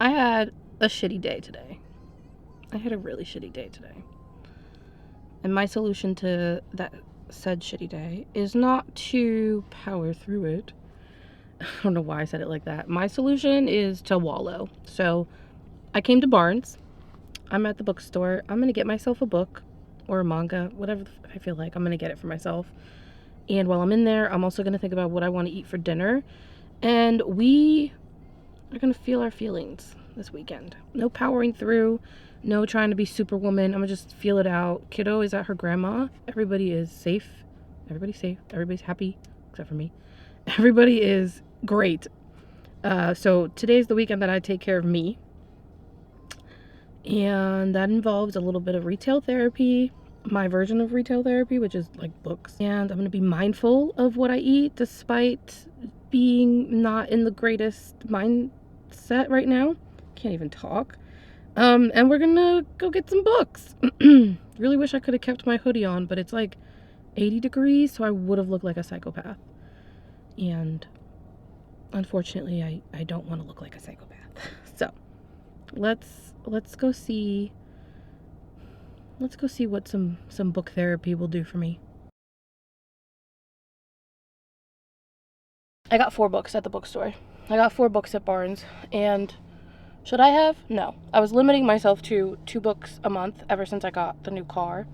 I had a shitty day today. I had a really shitty day today. And my solution to that said shitty day is not to power through it. I don't know why I said it like that. My solution is to wallow. So I came to Barnes. I'm at the bookstore. I'm going to get myself a book or a manga, whatever I feel like. I'm going to get it for myself. And while I'm in there, I'm also going to think about what I want to eat for dinner. And we are going to feel our feelings this weekend. No powering through. No trying to be superwoman. I'm going to just feel it out. Kiddo is at her grandma. Everybody is safe. Everybody's safe. Everybody's happy, except for me. Everybody is great. So today's the weekend that I take care of me. And that involves a little bit of retail therapy, my version of retail therapy, which is like books. And I'm going to be mindful of what I eat despite being not in the greatest mindset right now. Can't even talk. And we're going to go get some books. Really wish I could have kept my hoodie on, but it's like 80 degrees, so I would have looked like a psychopath. And unfortunately, I don't want to look like a psychopath. So let's go see what some book therapy will do for me. I got 4 books at the bookstore. I got 4 books at Barnes, and should I have? No. I was limiting myself to 2 books a month ever since I got the new car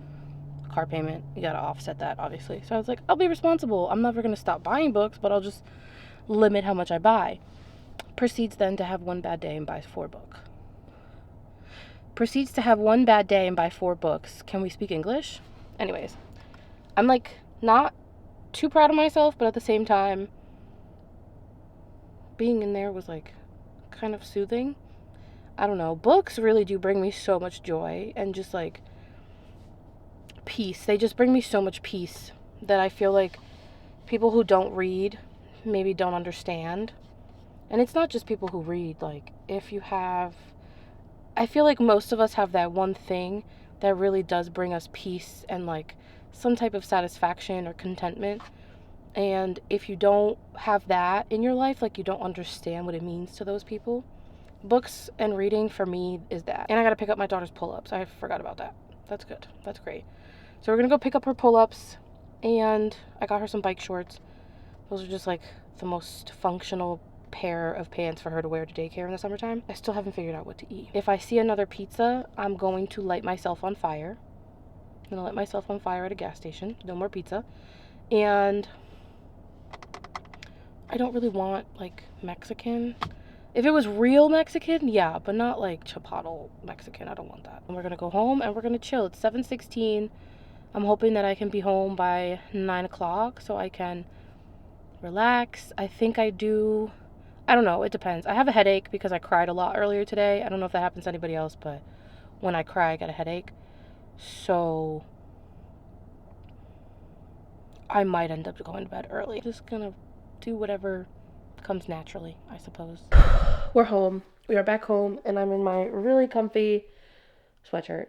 payment. You gotta offset that, obviously. So I was like, I'll be responsible. I'm never gonna stop buying books, but I'll just limit how much I buy. Proceeds then to have one bad day and buys 4 books. Proceeds to have one bad day and buy 4 books. Can we speak English? Anyways, I'm like not too proud of myself, but at the same time, being in there was like kind of soothing. I don't know. Books really do bring me so much joy and just like peace. They just bring me so much peace that I feel like people who don't read maybe don't understand. And it's not just people who read. Like, if you have, I feel like most of us have that one thing that really does bring us peace and like some type of satisfaction or contentment. And if you don't have that in your life, like you don't understand what it means to those people, books and reading for me is that. And I gotta pick up my daughter's pull-ups. I forgot about that. That's good. That's great. So we're gonna go pick up her pull-ups, and I got her some bike shorts. Those are just like the most functional pair of pants for her to wear to daycare in the summertime. I still haven't figured out what to eat. If I see another pizza, I'm going to light myself on fire. I'm gonna light myself on fire at a gas station. No more pizza. And I don't really want like Mexican. If it was real Mexican, yeah, but not like Chipotle Mexican. I don't want that. And we're gonna go home and we're gonna chill. It's 7:16. I'm hoping that I can be home by 9 o'clock so I can relax. I think I do. I don't know. It depends. I have a headache because I cried a lot earlier today. I don't know if that happens to anybody else, but when I cry, I get a headache. So I might end up going to bed early. Just gonna do whatever comes naturally, I suppose. We're home. We are back home, and I'm in my really comfy sweatshirt.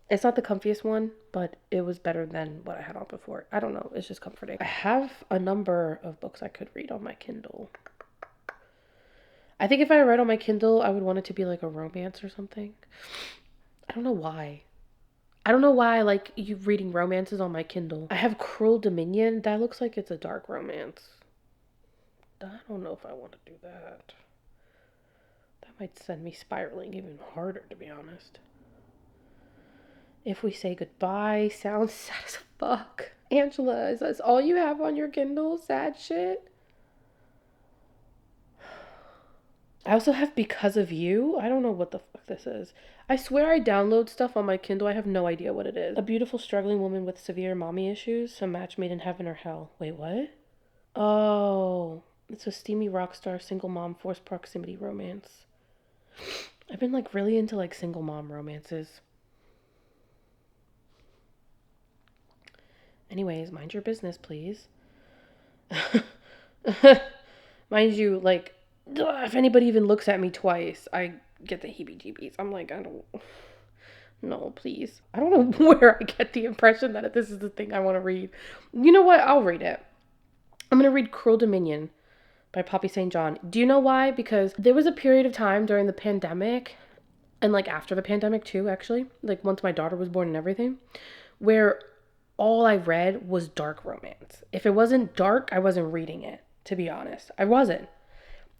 It's not the comfiest one, but it was better than what I had on before. I don't know. It's just comforting. I have a number of books I could read on my Kindle. I think if I read on my Kindle, I would want it to be like a romance or something. I don't know why. I don't know why I like you reading romances on my Kindle. I have Cruel Dominion. That looks like it's a dark romance. I don't know if I want to do that. That might send me spiraling even harder, to be honest. If We Say Goodbye sounds sad as fuck. Angela, is that all you have on your Kindle? Sad shit? I also have Because of You. I don't know what the fuck this is. I swear I download stuff on my Kindle. I have no idea what it is. A beautiful struggling woman with severe mommy issues. Some match made in heaven or hell. Wait, what? Oh, it's a steamy rock star single mom forced proximity romance. I've been like really into like single mom romances. Anyways, mind your business, please. Mind you, like, if anybody even looks at me twice, I get the heebie-jeebies. I'm like, I don't... No, please. I don't know where I get the impression that this is the thing I want to read. You know what? I'll read it. I'm going to read Cruel Dominion by Poppy St. John. Do you know why? Because there was a period of time during the pandemic, and like after the pandemic too, actually, like once my daughter was born and everything, where all I read was dark romance. If it wasn't dark, I wasn't reading it, to be honest. I wasn't.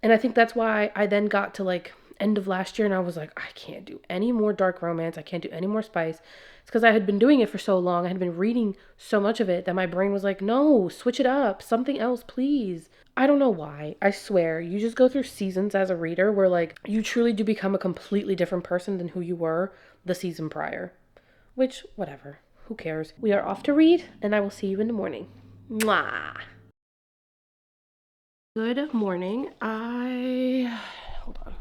And I think that's why I then got to like end of last year and I was like, I can't do any more dark romance. I can't do any more spice. It's because I had been doing it for so long. I had been reading so much of it that my brain was like, no, switch it up. Something else, please. I don't know why. I swear, you just go through seasons as a reader where like you truly do become a completely different person than who you were the season prior. Which, whatever. Who cares? We are off to read, and I will see you in the morning. Mwah! Good morning. Hold on.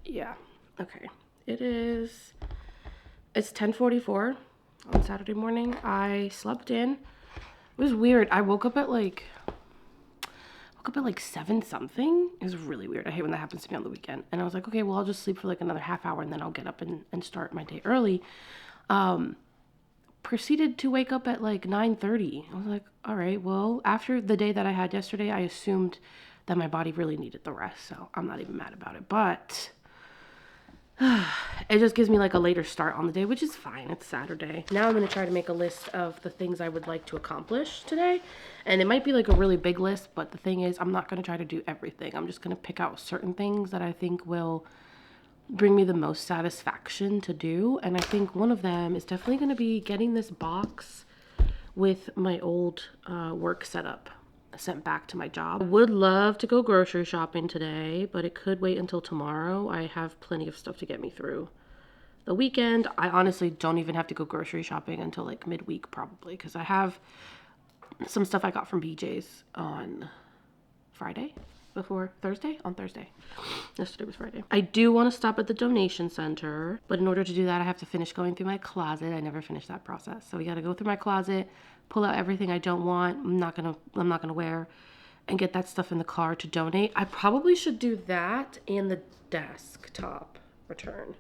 Yeah. Okay. It's 10:44 on Saturday morning. I slept in. It was weird. I woke up at like 7 something. It was really weird. I hate when that happens to me on the weekend. And I was like, okay, well, I'll just sleep for like another half hour and then I'll get up and start my day early. Proceeded to wake up at like 9:30. I was like, all right, well, after the day that I had yesterday, I assumed that my body really needed the rest. So I'm not even mad about it. But it just gives me like a later start on the day, which is fine. It's Saturday. Now I'm going to try to make a list of the things I would like to accomplish today. And it might be like a really big list, but the thing is, I'm not going to try to do everything. I'm just going to pick out certain things that I think will bring me the most satisfaction to do. And I think one of them is definitely going to be getting this box with my old work setup sent back to my job. I would love to go grocery shopping today, but it could wait until tomorrow. I have plenty of stuff to get me through the weekend. I honestly don't even have to go grocery shopping until like midweek probably, because I have some stuff I got from BJ's on Friday. On Thursday. Yesterday was Friday. I do want to stop at the donation center, but in order to do that, I have to finish going through my closet. I never finished that process. So we got to go through my closet, pull out everything I don't want, I'm not going to wear, and get that stuff in the car to donate. I probably should do that and the desktop return,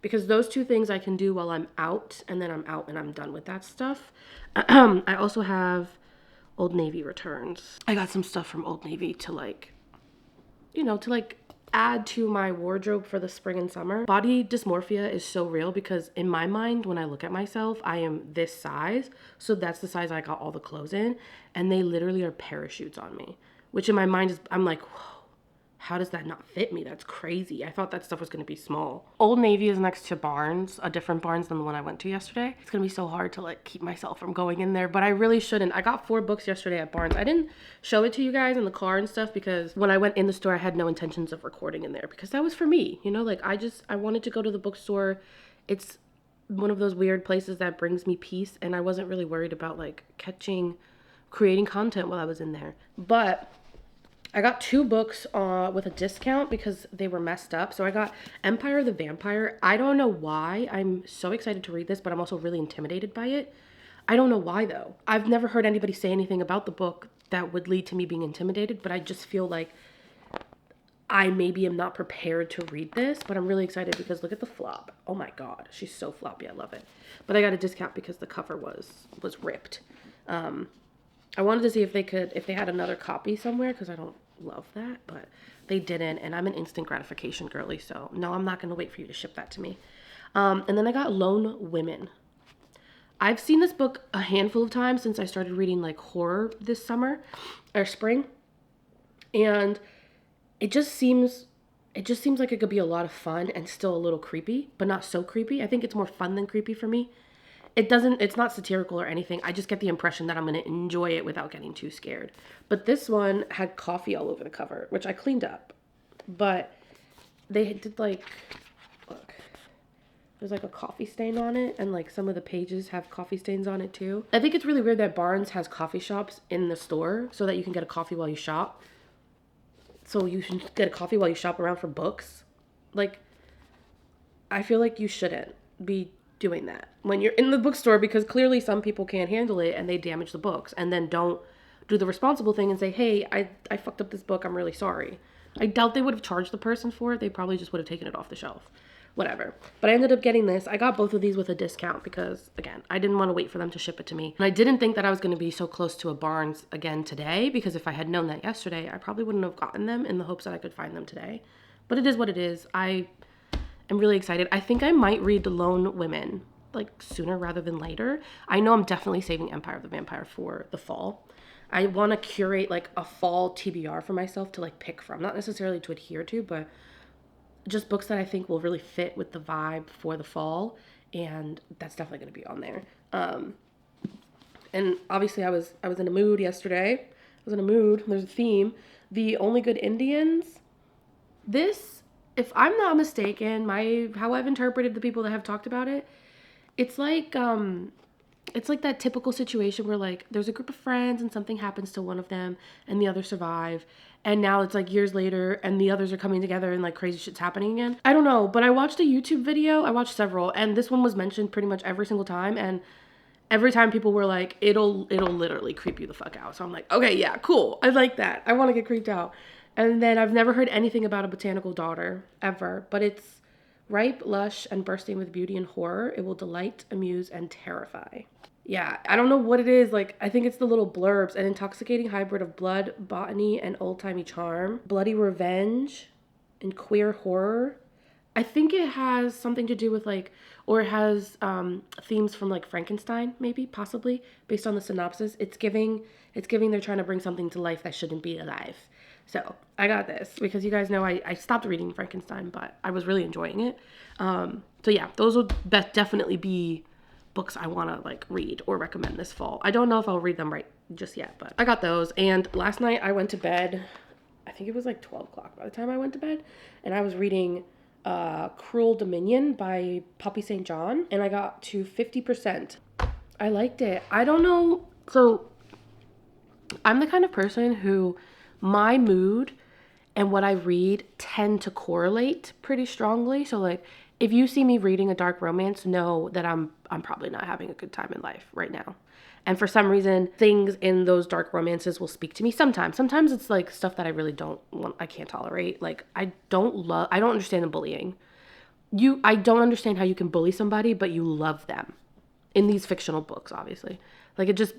because those two things I can do while I'm out, and then I'm out and I'm done with that stuff. I also have Old Navy returns. I got some stuff from Old Navy to add to my wardrobe for the spring and summer. Body dysmorphia is so real because in my mind, when I look at myself, I am this size. So that's the size I got all the clothes in. And they literally are parachutes on me, which in my mind I'm like, whoa, how does that not fit me? That's crazy. I thought that stuff was going to be small. Old Navy is next to Barnes, a different Barnes than the one I went to yesterday. It's going to be so hard to like keep myself from going in there, but I really shouldn't. I got 4 books yesterday at Barnes. I didn't show it to you guys in the car and stuff because when I went in the store, I had no intentions of recording in there because that was for me. Like I wanted to go to the bookstore. It's one of those weird places that brings me peace, and I wasn't really worried about like creating content while I was in there. But I got 2 books with a discount because they were messed up. So I got Empire of the Vampire. I don't know why. I'm so excited to read this, but I'm also really intimidated by it. I don't know why, though. I've never heard anybody say anything about the book that would lead to me being intimidated, but I just feel like I maybe am not prepared to read this, but I'm really excited because look at the flop. Oh my God, she's so floppy. I love it. But I got a discount because the cover was ripped. I wanted to see if they had another copy somewhere because I don't love that, but they didn't, and I'm an instant gratification girly, so no, I'm not going to wait for you to ship that to me. And then I got Lone Women. I've seen this book a handful of times since I started reading like horror this summer or spring, and it just seems like it could be a lot of fun and still a little creepy, but not so creepy. I think it's more fun than creepy for me. It's not satirical or anything. I just get the impression that I'm going to enjoy it without getting too scared. But this one had coffee all over the cover, which I cleaned up. But they did like, look, there's like a coffee stain on it, and like some of the pages have coffee stains on it too. I think it's really weird that Barnes has coffee shops in the store so that you can get a coffee while you shop. So you should get a coffee while you shop around for books. Like, I feel like you shouldn't be doing that when you're in the bookstore, because clearly some people can't handle it and they damage the books and then don't do the responsible thing and say, hey, I fucked up this book, I'm really sorry. I doubt they would have charged the person for it. They probably just would have taken it off the shelf. whatever. But I ended up getting this. I got both of these with a discount because, again, I didn't want to wait for them to ship it to me. And I didn't think that I was going to be so close to a Barnes again today, because if I had known that yesterday, I probably wouldn't have gotten them in the hopes that I could find them today. But it is what it is. I am really excited. I think I might read The Lone Women, like, sooner rather than later. I know I'm definitely saving Empire of the Vampire for the fall. I want to curate, like, a fall TBR for myself to, like, pick from. Not necessarily to adhere to, but just books that I think will really fit with the vibe for the fall, and that's definitely going to be on there. And obviously I was in a mood yesterday. I was in a mood. There's a theme. The Only Good Indians. This, if I'm not mistaken, how I've interpreted the people that have talked about it, it's like that typical situation where, like, there's a group of friends and something happens to one of them and the others survive. And now it's like years later and the others are coming together and, like, crazy shit's happening again. I don't know, but I watched a YouTube video. I watched several, and this one was mentioned pretty much every single time. And every time people were like, it'll literally creep you the fuck out. So I'm like, okay, yeah, cool. I like that. I want to get creeped out. And then I've never heard anything about a botanical daughter ever, but it's ripe, lush, and bursting with beauty and horror. It will delight, amuse, and terrify. Yeah, I don't know what it is. Like, I think it's the little blurbs. An intoxicating hybrid of blood, botany, and old-timey charm. Bloody revenge and queer horror. I think it has something to do with, like, or it has themes from, like, Frankenstein, maybe, possibly, based on the synopsis. It's giving they're trying to bring something to life that shouldn't be alive. So I got this because you guys know I stopped reading Frankenstein, but I was really enjoying it. So yeah, those would definitely be books I want to, like, read or recommend this fall. I don't know if I'll read them right just yet, but I got those. And last night I went to bed, I think it was like 12 o'clock by the time I went to bed, and I was reading Cruel Dominion by Poppy St. John, and I got to 50%. I liked it. I don't know. So I'm the kind of person who my mood and what I read tend to correlate pretty strongly. So, like, if you see me reading a dark romance, know that I'm probably not having a good time in life right now. And for some reason, things in those dark romances will speak to me sometimes. Sometimes it's like stuff that I really I can't tolerate. Like, I don't understand the bullying. I don't understand how you can bully somebody, but you love them. In these fictional books, obviously. Like, it just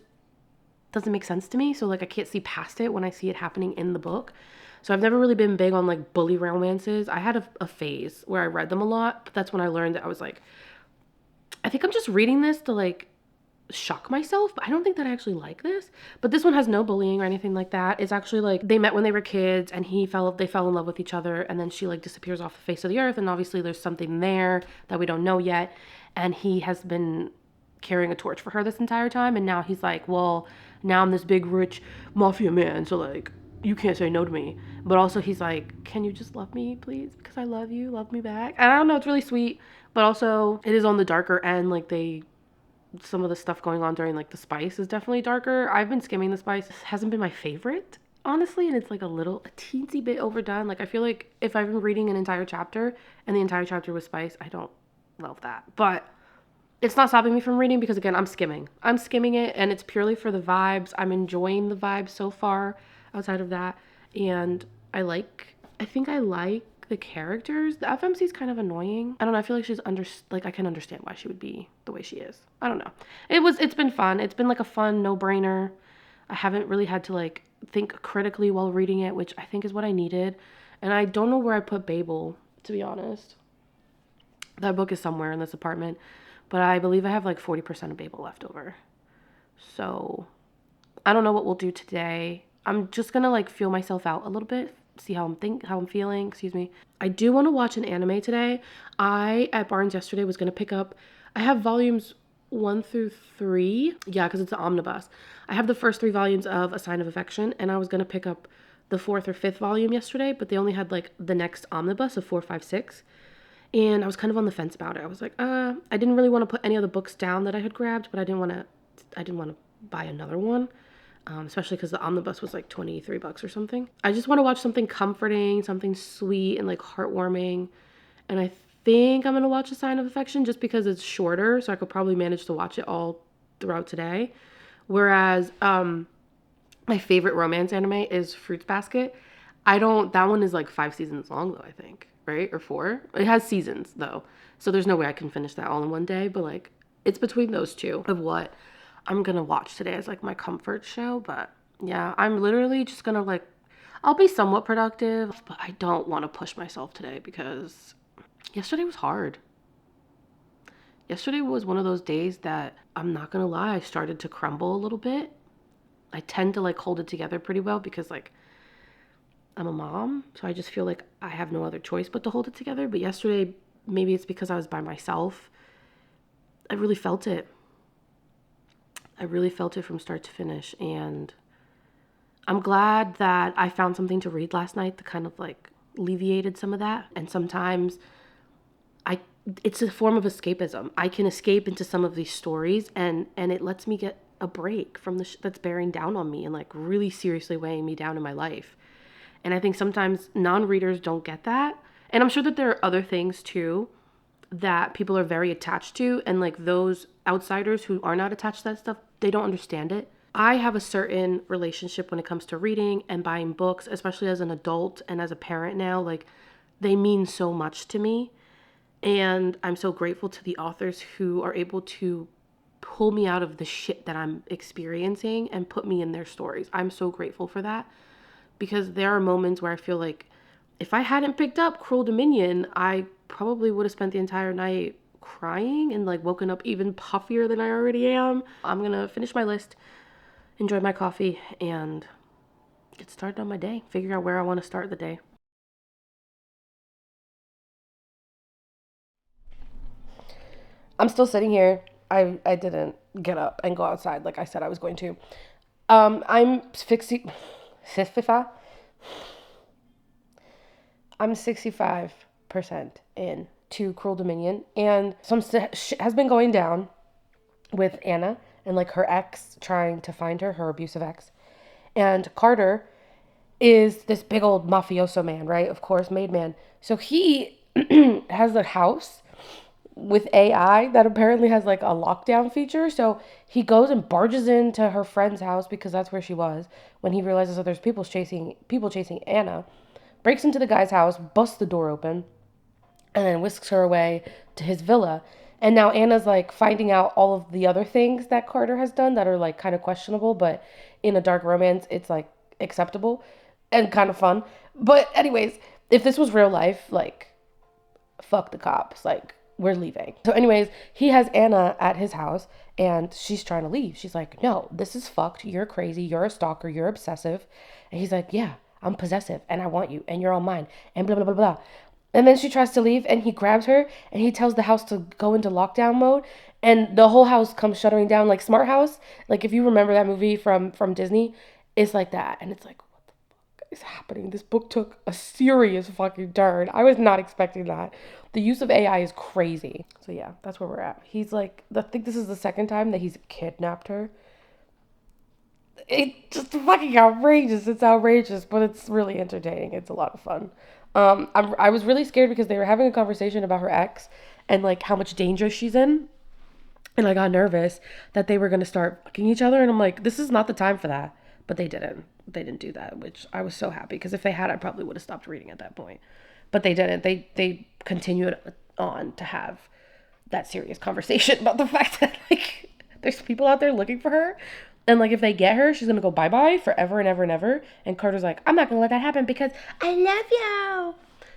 doesn't make sense to me. So, like, I can't see past it when I see it happening in the book. So I've never really been big on, like, bully romances. I had a phase where I read them a lot, but that's when I learned that I was like, I think I'm just reading this to, like, shock myself, but I don't think that I actually like this. But this one has no bullying or anything like that. It's actually, like, they met when they were kids and they fell in love with each other, and then she, like, disappears off the face of the earth, and obviously there's something there that we don't know yet, and he has been carrying a torch for her this entire time, and now he's like, well, now I'm this big rich mafia man, so, like, you can't say no to me. But also he's like, can you just love me, please? Because I love you. Love me back. And I don't know, it's really sweet. But also it is on the darker end. Like, some of the stuff going on during, like, the spice is definitely darker. I've been skimming the spice. It hasn't been my favorite, honestly. And it's, like, a teensy bit overdone. Like, I feel like if I've been reading an entire chapter and the entire chapter was spice, I don't love that. But it's not stopping me from reading because, again, I'm skimming it, and it's purely for the vibes. I'm enjoying the vibes so far outside of that, and I think I like the characters. The FMC is kind of annoying. I don't know, I feel like I can understand why she would be the way she is. I don't know. It's been fun. It's been, like, a fun no-brainer. I haven't really had to, like, think critically while reading it, which I think is what I needed. And I don't know where I put Fable, to be honest. That book is somewhere in this apartment, but I believe I have, like, 40% of Fable left over. So I don't know what we'll do today. I'm just gonna, like, feel myself out a little bit, see how I'm feeling, excuse me. I do want to watch an anime today. At Barnes yesterday was gonna pick up, I have volumes 1 through 3. Yeah, because it's an omnibus. I have the first 3 volumes of A Sign of Affection, and I was gonna pick up the 4th or 5th volume yesterday, but they only had, like, the next omnibus of 4, 5, 6. And I was kind of on the fence about it. I was like, I didn't really want to put any of the books down that I had grabbed, but I didn't want to buy another one. Especially because the omnibus was like $23 or something. I just want to watch something comforting, something sweet and, like, heartwarming. And I think I'm going to watch A Sign of Affection just because it's shorter, so I could probably manage to watch it all throughout today. Whereas my favorite romance anime is Fruits Basket. That one is, like, 5 seasons long, though, I think. right? Or 4. It has seasons though. So there's no way I can finish that all in one day, but like it's between those two of what I'm going to watch today as like my comfort show, but yeah, I'm literally just going to like I'll be somewhat productive, but I don't want to push myself today because yesterday was hard. Yesterday was one of those days that I'm not going to lie, I started to crumble a little bit. I tend to like hold it together pretty well because like I'm a mom, so I just feel like I have no other choice but to hold it together. But yesterday, maybe it's because I was by myself. I really felt it. I really felt it from start to finish. And I'm glad that I found something to read last night that kind of like alleviated some of that. And sometimes it's a form of escapism. I can escape into some of these stories and it lets me get a break from the that's bearing down on me and like really seriously weighing me down in my life. And I think sometimes non-readers don't get that. And I'm sure that there are other things too that people are very attached to. And like those outsiders who are not attached to that stuff, they don't understand it. I have a certain relationship when it comes to reading and buying books, especially as an adult and as a parent now. Like they mean so much to me. And I'm so grateful to the authors who are able to pull me out of the shit that I'm experiencing and put me in their stories. I'm so grateful for that. Because there are moments where I feel like if I hadn't picked up Cruel Dominion, I probably would have spent the entire night crying and like woken up even puffier than I already am. I'm going to finish my list, enjoy my coffee, and get started on my day. Figure out where I want to start the day. I'm still sitting here. I didn't get up and go outside like I said I was going to. I'm 65. I'm 65% in to Cruel Dominion, and some has been going down with Anna and like her ex trying to find her abusive ex. And Carter is this big old mafioso man, right? Of course, made man. So he has a house with AI that apparently has like a lockdown feature. So he goes and barges into her friend's house because that's where she was when he realizes that there's people chasing Anna. Breaks into the guy's house, busts the door open, and then whisks her away to his villa. And now Anna's like finding out all of the other things that Carter has done that are like kind of questionable, but in a dark romance, it's like acceptable and kind of fun. But anyways, if this was real life, like fuck the cops, like we're leaving. So anyways, he has Anna at his house and she's trying to leave. She's like, no, this is fucked. You're crazy. You're a stalker. You're obsessive. And he's like, yeah, I'm possessive and I want you and you're all mine and blah, blah, blah, blah. And then she tries to leave and he grabs her and he tells the house to go into lockdown mode. And the whole house comes shuttering down like Smart House. Like if you remember that movie from Disney, it's like that. And it's like, is happening? This book took a serious fucking turn. I was not expecting that. The use of AI is crazy. So yeah, that's where we're at. He's like, I think this is the second time that he's kidnapped her. It's just fucking outrageous. It's outrageous, but it's really entertaining. It's a lot of fun. I was really scared because they were having a conversation about her ex and like how much danger she's in. And I got nervous that they were going to start fucking each other. And I'm like, this is not the time for that. But they didn't. They didn't do that, which I was so happy. Because if they had, I probably would have stopped reading at that point. But they didn't. They continued on to have that serious conversation about the fact that, like, there's people out there looking for her. And, like, if they get her, she's going to go bye-bye forever and ever and ever. And Carter's like, I'm not going to let that happen because I love you.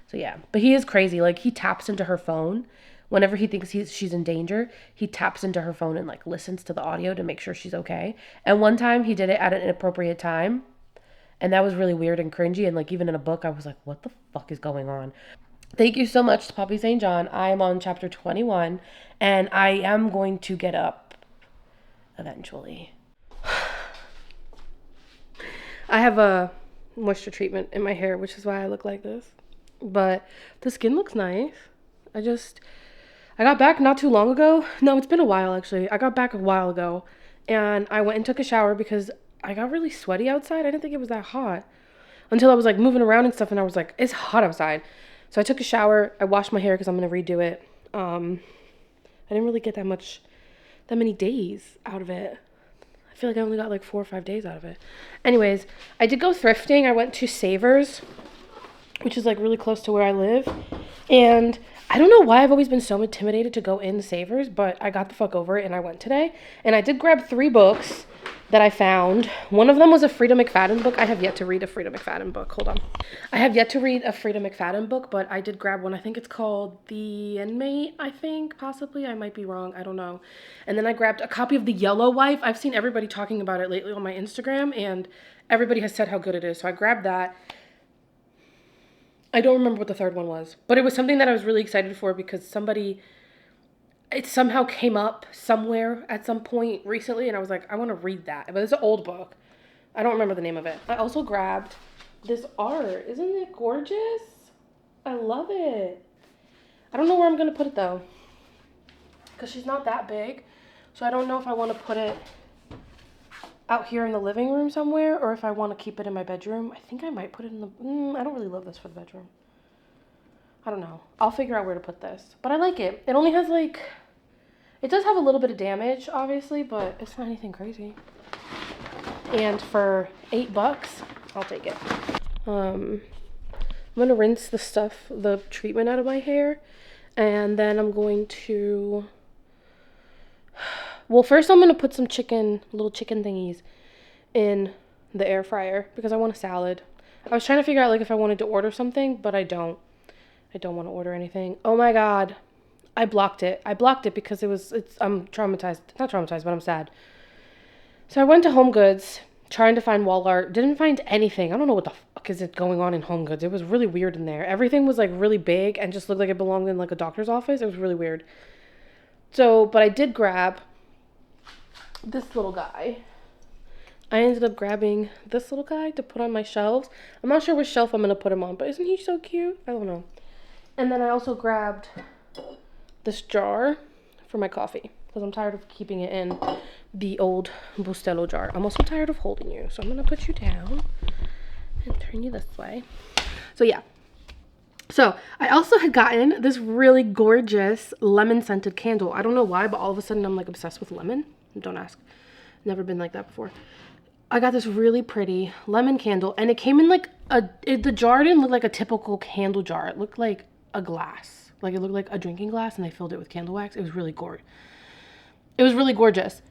So, yeah. But he is crazy. Like, he taps into her phone. Whenever he thinks she's in danger, he taps into her phone and like listens to the audio to make sure she's okay. And one time he did it at an inappropriate time. And that was really weird and cringy. And like even in a book, I was like, what the fuck is going on? Thank you so much to Poppy St. John. I am on chapter 21 and I am going to get up eventually. I have a moisture treatment in my hair, which is why I look like this. But the skin looks nice. I got back not too long ago. No, it's been a while actually. I got back a while ago and I went and took a shower because I got really sweaty outside. I didn't think it was that hot until I was like moving around and stuff and I was like, it's hot outside. So I took a shower. I washed my hair because I'm going to redo it. I didn't really get that many days out of it. I feel like I only got like 4 or 5 days out of it. Anyways, I did go thrifting. I went to Savers, which is like really close to where I live. And I don't know why I've always been so intimidated to go in Savers, but I got the fuck over it and I went today. And I did grab 3 books that I found. One of them was a Frida McFadden book. I have yet to read a Frida McFadden book. Hold on. I have yet to read a Frida McFadden book, but I did grab one. I think it's called The Inmate, I think, possibly. I might be wrong. I don't know. And then I grabbed a copy of The Yellow Wife. I've seen everybody talking about it lately on my Instagram, and everybody has said how good it is. So I grabbed that. I don't remember what the third one was, but it was something that I was really excited for because it somehow came up somewhere at some point recently, and I was like, I want to read that. But it's an old book. I don't remember the name of it. I also grabbed this art. Isn't it gorgeous? I love it. I don't know where I'm going to put it, though, because she's not that big, so I don't know if I want to put it out here in the living room somewhere, or if I want to keep it in my bedroom. I think I might put it in the... I don't really love this for the bedroom. I don't know. I'll figure out where to put this. But I like it. It only has, like... It does have a little bit of damage, obviously, but it's not anything crazy. And for $8, I'll take it. I'm going to rinse the treatment out of my hair. And then I'm going to... Well, first I'm going to put some little chicken thingies in the air fryer because I want a salad. I was trying to figure out, like, if I wanted to order something, but I don't. I don't want to order anything. Oh my God. I blocked it. I blocked it because I'm traumatized. Not traumatized, but I'm sad. So I went to Home Goods trying to find wall art. Didn't find anything. I don't know what the fuck is it going on in Home Goods. It was really weird in there. Everything was, like, really big and just looked like it belonged in, like, a doctor's office. It was really weird. So, but I did grab this little guy. I ended up grabbing this little guy to put on my shelves. I'm not sure which shelf I'm going to put him on, but isn't he so cute? I don't know. And then I also grabbed this jar for my coffee because I'm tired of keeping it in the old Bustelo jar. I'm also tired of holding you, so I'm going to put you down and turn you this way. So yeah. So I also had gotten this really gorgeous lemon scented candle. I don't know why, but all of a sudden I'm, like, obsessed with lemon. Don't ask. Never been like that before. I got this really pretty lemon candle, and it came in like the jar didn't look like a typical candle jar. It looked like a glass. Like, it looked like a drinking glass, and they filled it with candle wax. It was really gorgeous. It was really gorgeous.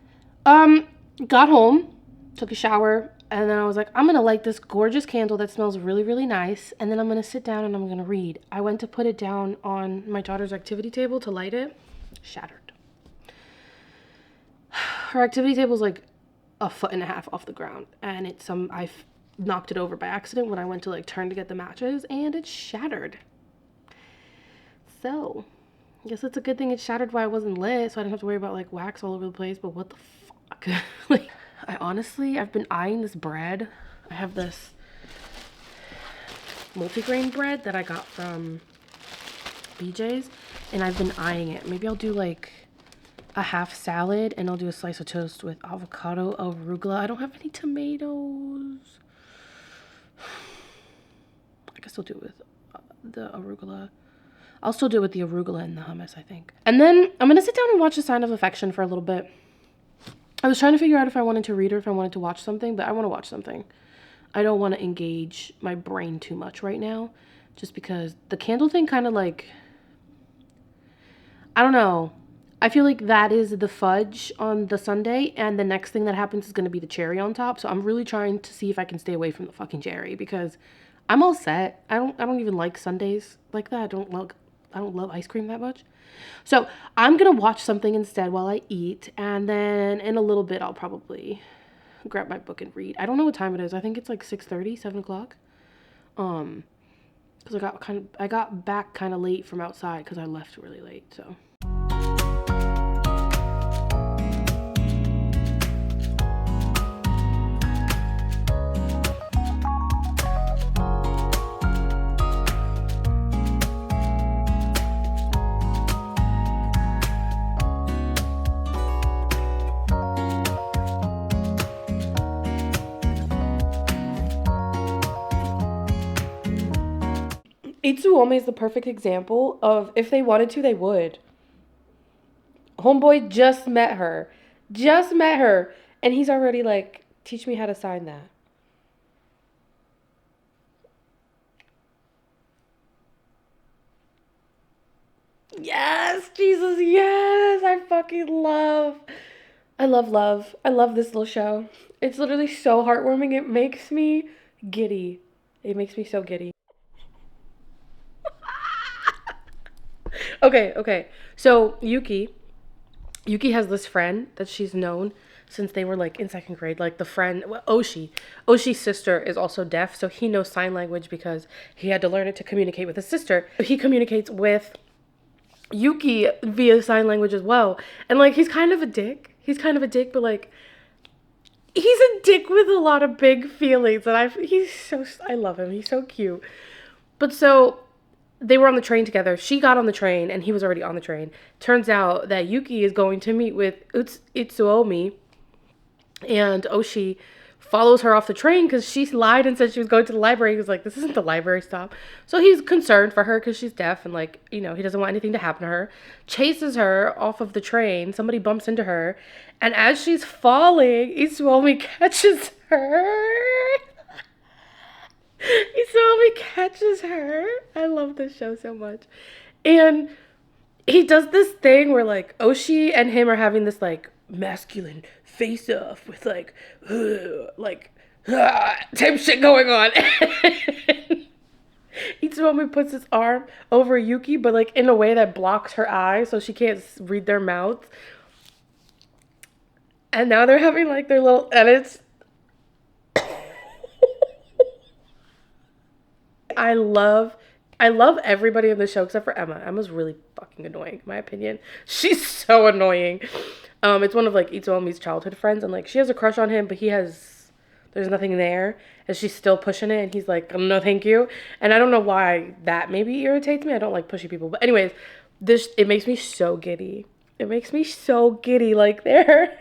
Got home, took a shower, and then I was like, I'm going to light this gorgeous candle that smells really, really nice, and then I'm going to sit down and I'm going to read. I went to put it down on my daughter's activity table to light it. Shattered. Her activity table is like 1.5 feet off the ground, and I knocked it over by accident when I went to, like, turn to get the matches, and it shattered. So I guess it's a good thing it shattered while I wasn't lit, so I didn't have to worry about, like, wax all over the place. But what the fuck? Like, I've been eyeing this bread. I have this multigrain bread that I got from BJ's, and I've been eyeing it. Maybe I'll do, like, a half salad, and I'll do a slice of toast with avocado, arugula. I don't have any tomatoes. I guess I'll do it with the arugula. I'll still do it with the arugula and the hummus, I think. And then I'm going to sit down and watch The Sign of Affection for a little bit. I was trying to figure out if I wanted to read or if I wanted to watch something, but I want to watch something. I don't want to engage my brain too much right now, just because the candle thing kind of, like, I don't know. I feel like that is the fudge on the sundae, and the next thing that happens is going to be the cherry on top. So I'm really trying to see if I can stay away from the fucking cherry because I'm all set. I don't even like sundaes like that. I don't love ice cream that much. So I'm going to watch something instead while I eat, and then in a little bit I'll probably grab my book and read. I don't know what time it is. I think it's like 6:30, 7 o'clock. Because I got back kind of late from outside because I left really late, so. Itsuome is the perfect example of if they wanted to, they would. Homeboy just met her. And he's already like, teach me how to sign that. Yes, Jesus, yes. I love love. I love this little show. It's literally so heartwarming. It makes me giddy. It makes me so giddy. Okay, okay. So Yuki has this friend that she's known since they were like in second grade. Like the friend, well, Oshi's sister is also deaf, so he knows sign language because he had to learn it to communicate with his sister. He communicates with Yuki via sign language as well. And like he's kind of a dick. He's kind of a dick, but like he's a dick with a lot of big feelings. And I love him. He's so cute. But so they were on the train together. She got on the train and he was already on the train. Turns out that Yuki is going to meet with Itsuomi, and Oshi follows her off the train because she lied and said she was going to the library. He was like, this isn't the library stop. So he's concerned for her because she's deaf and like, you know, he doesn't want anything to happen to her. Chases her off of the train. Somebody bumps into her. And as she's falling, Itsuomi catches her. Itsuomi catches her. I love this show so much. And he does this thing where like Oshi and him are having this like masculine face off with like type shit going on. Itsuomi puts his arm over Yuki, but like in a way that blocks her eyes so she can't read their mouths. And now they're having like their little edits. I love everybody in the show except for Emma. Emma's really fucking annoying, in my opinion. She's so annoying. It's one of like Itsuomi's childhood friends, and like she has a crush on him, but there's nothing there, and she's still pushing it, and he's like, no, thank you. And I don't know why that maybe irritates me. I don't like pushy people, but anyways, it makes me so giddy. It makes me so giddy. Like they're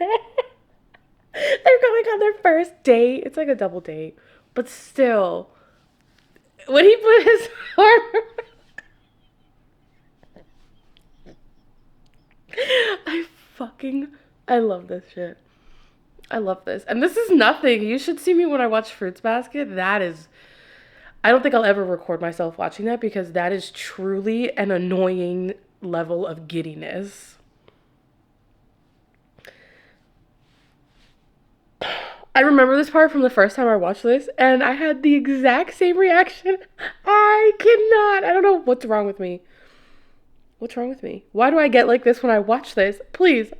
going on their first date. It's like a double date, but still. When he put his arm I love this shit. I love this. And this is nothing. You should see me when I watch Fruits Basket. I don't think I'll ever record myself watching that because that is truly an annoying level of giddiness. I remember this part from the first time I watched this, and I had the exact same reaction. I don't know what's wrong with me. What's wrong with me? Why do I get like this when I watch this? Please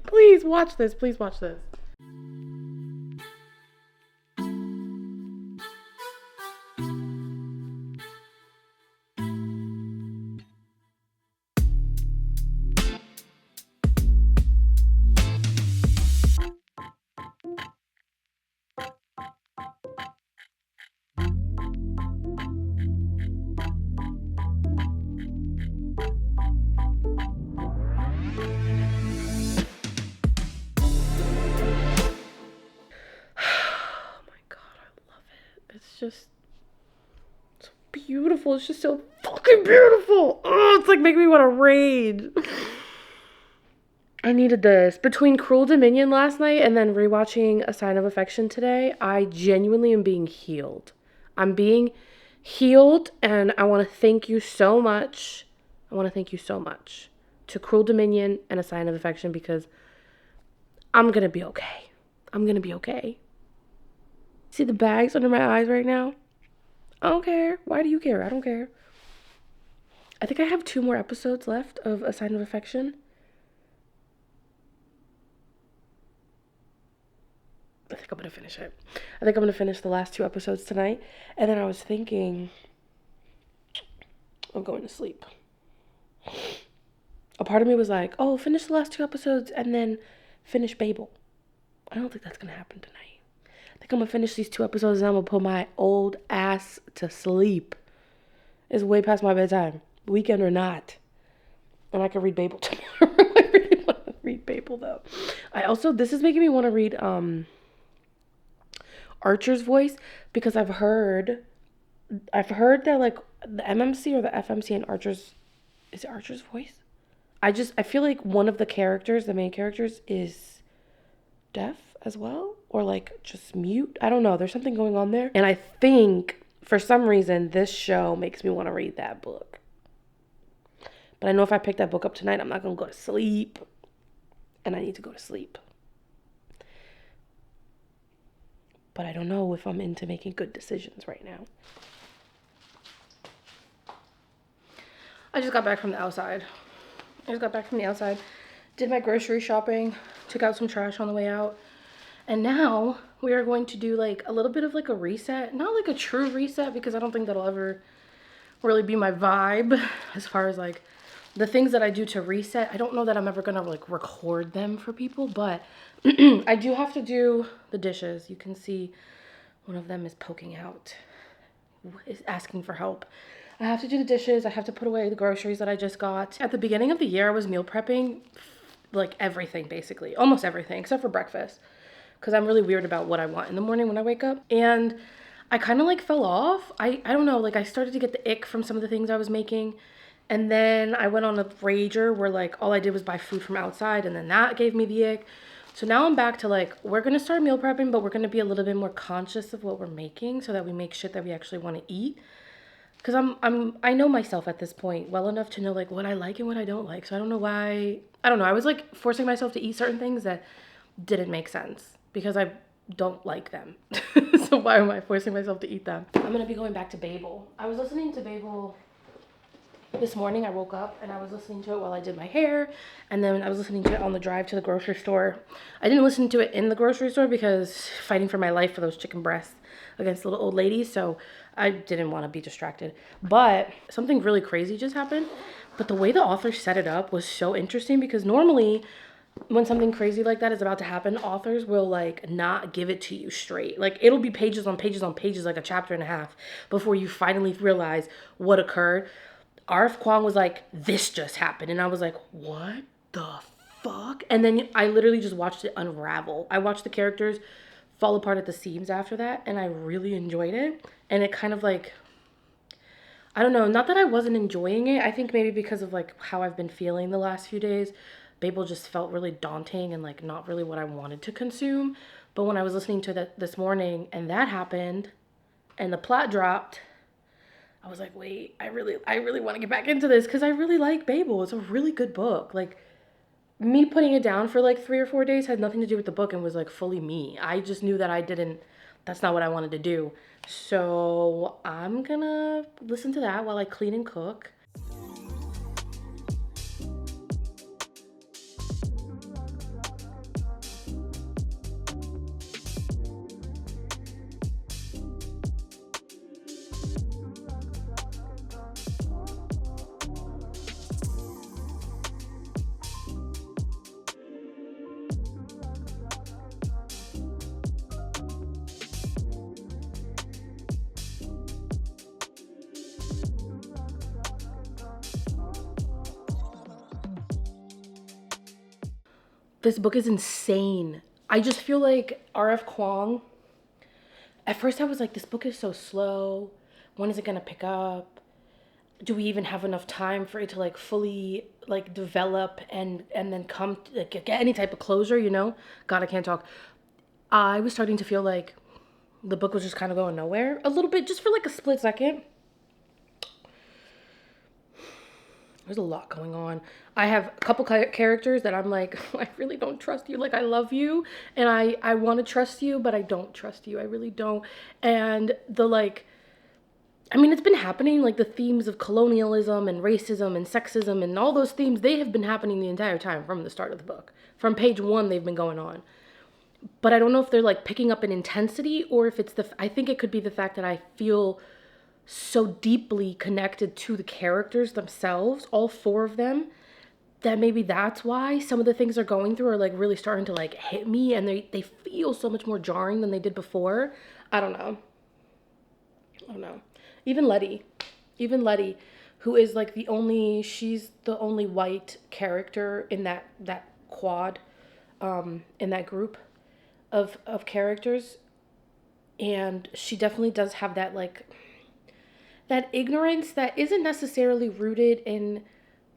watch this. Please watch this. It's beautiful. It's just so fucking beautiful. Oh, it's like making me want to rage. I needed this. Between Cruel Dominion last night and then rewatching A Sign of Affection today, I genuinely am being healed. I'm being healed, and I want to thank you so much. To Cruel Dominion and A Sign of Affection because I'm going to be okay. I'm going to be okay. See the bags under my eyes right now? I don't care. Why do you care? I don't care. I think I have 2 more episodes left of A Sign of Affection. I think I'm going to finish it. I think I'm going to finish the last 2 episodes tonight. And then I was thinking of going to sleep. A part of me was like, oh, finish the last 2 episodes and then finish Fable. I don't think that's going to happen tonight. I think I'm going to finish these 2 episodes and I'm going to put my old ass to sleep. It's way past my bedtime, weekend or not. And I can read Fable tomorrow. I really want to read Fable though. This is making me want to read Archer's Voice because I've heard that like the MMC or the FMC in Archer's, is it Archer's Voice? I feel like one of the main characters is deaf as well, or like just mute. I don't know. There's something going on there. And I think for some reason this show makes me want to read that book. But I know if I pick that book up tonight, I'm not going to go to sleep. And I need to go to sleep. But I don't know if I'm into making good decisions right now. I just got back from the outside. Did my grocery shopping, took out some trash on the way out. And now we are going to do like a little bit of like a reset. Not like a true reset, because I don't think that'll ever really be my vibe as far as like the things that I do to reset. I don't know that I'm ever gonna like record them for people, but I do have to do the dishes. You can see one of them is poking out, is asking for help. I have to do the dishes. I have to put away the groceries that I just got. At the beginning of the year, I was meal prepping like everything, basically, almost everything except for breakfast, because I'm really weird about what I want in the morning when I wake up. And I kind of like fell off. I don't know, like I started to get the ick from some of the things I was making. And then I went on a rager where like all I did was buy food from outside, and then that gave me the ick. So now I'm back to like, we're going to start meal prepping, but we're going to be a little bit more conscious of what we're making so that we make shit that we actually want to eat. Cause I know myself at this point well enough to know like what I like and what I don't like. So I don't know why, I don't know. I was like forcing myself to eat certain things that didn't make sense because I don't like them. So why am I forcing myself to eat them? I'm going to be going back to Fable. I was listening to Fable this morning. I woke up and I was listening to it while I did my hair, and then I was listening to it on the drive to the grocery store. I didn't listen to it in the grocery store because fighting for my life for those chicken breasts against the little old ladies, so I didn't want to be distracted. But something really crazy just happened. But the way the author set it up was so interesting, because normally when something crazy like that is about to happen, authors will like not give it to you straight. Like it'll be pages on pages on pages, like a chapter and a half, before you finally realize what occurred. R.F. Kuang was like, this just happened. And I was like, what the fuck? And then I literally just watched it unravel. I watched the characters fall apart at the seams after that, and I really enjoyed it. And it kind of like, I don't know, not that I wasn't enjoying it. I think maybe because of like how I've been feeling the last few days, Fable just felt really daunting and like not really what I wanted to consume. But when I was listening to that this morning and that happened and the plot dropped, I was like, wait, I really want to get back into this, because I really like Fable. It's a really good book. Like, me putting it down for like 3 or 4 days had nothing to do with the book and was like fully me. I just knew that that's not what I wanted to do. So I'm gonna listen to that while I clean and cook. This book is insane. I just feel like R.F. Kuang, at first I was like, this book is so slow. When is it gonna pick up? Do we even have enough time for it to like fully like develop and then come to, like, get any type of closure, you know? God, I can't talk. I was starting to feel like the book was just kind of going nowhere a little bit, just for like a split second. There's a lot going on. I have a couple characters that I'm like, I really don't trust you. Like, I love you and I want to trust you, but I don't trust you. I really don't. And the like, I mean, it's been happening, like the themes of colonialism and racism and sexism and all those themes, they have been happening the entire time from the start of the book. From page 1, they've been going on. But I don't know if they're like picking up in intensity, or if it's I think it could be the fact that I feel so deeply connected to the characters themselves, all 4 of them, that maybe that's why some of the things they're going through are like really starting to like hit me, and they feel so much more jarring than they did before. I don't know. Even Letty, who is like she's the only white character in that quad, in that group of characters. And she definitely does have that like, that ignorance that isn't necessarily rooted in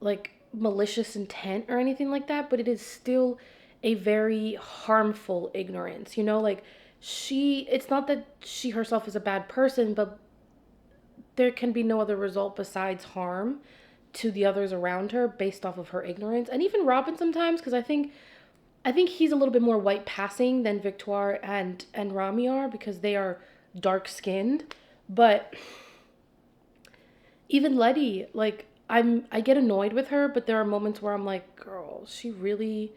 like malicious intent or anything like that, but it is still a very harmful ignorance, you know? Like, it's not that she herself is a bad person, but there can be no other result besides harm to the others around her based off of her ignorance, and even Robin sometimes, because I think he's a little bit more white passing than Victoire and Rami are, because they are dark skinned. But even Letty, like I get annoyed with her, but there are moments where I'm like, girl, she really